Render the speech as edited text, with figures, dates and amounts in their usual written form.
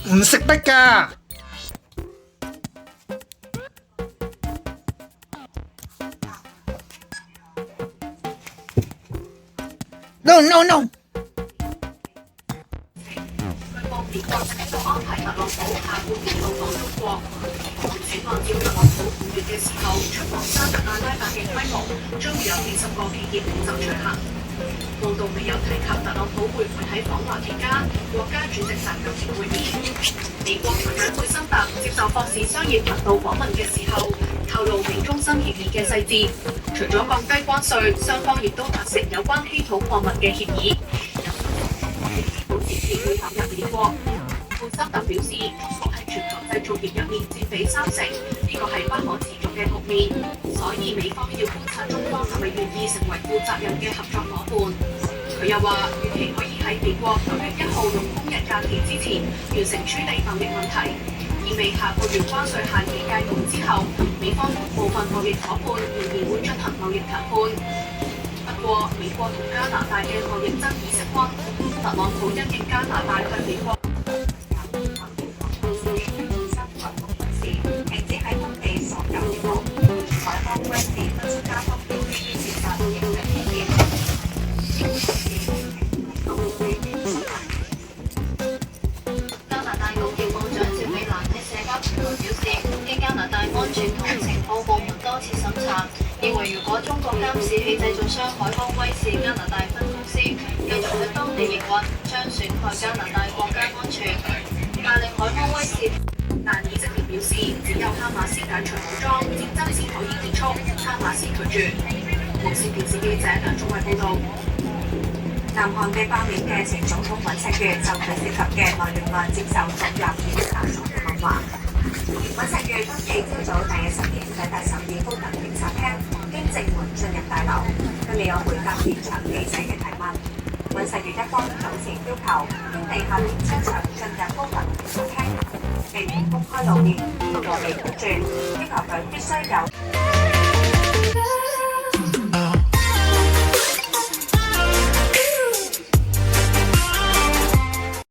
唔食得㗎。No no no。美國繼續安排特朗普下半年到訪中國，此按照特朗普5月嘅時候出訪沙特阿拉伯嘅規模，將會有幾十個企業領袖隨行。報道未有提及特朗普會唔會喺訪華期間國家主席習近平會面。美國財長貝森特接受霍士商業頻道訪問嘅時候，透露美中新協議嘅細節，除咗降低關稅，雙方亦都達成有關稀土礦物嘅協議。保持企業投入美國。貝森特表示，中國喺全球製造業入面佔比30%，呢個係不可持續嘅局面，所以美方要觀察中方係咪願意成為負責任嘅合作伙伴。佢又話，預期可以喺美國9月1號用工日假期之前完成處理貿易問題，意味下個月關稅限期屆滿之後，美方同部分貿易伙伴仍然會進行貿易談判。不過，美國同加拿大嘅貿易爭議升溫，特朗普因應加拿大向美國停止喺當地所有業務，海康威視分析加方表示接受疫情危機。加拿大工業部長趙美蘭喺社交平台表示，經加拿大安全同情報部門多次審查，認為如果中國監視器製造商海康威視加拿大分公司繼續喺當地營運，將損害加拿大國家安全，下令海康威視。但以色列表示，只有哈馬斯解除武裝，戰爭先可以結束。哈馬斯拒絕。無線電視記者梁仲偉報導。南韓被罷免嘅前總統尹錫悅就佢涉及嘅內亂案接受獨立檢察所嘅問話。尹錫悅當地朝早大約10點抵達首爾高等檢察廳，經正門進入大樓，佢未有回答現場記者嘅提問。尹錫悅一方早前要求經地下停車場進入高等檢察廳，避免公開露面，不過被拒絕，要求佢必須有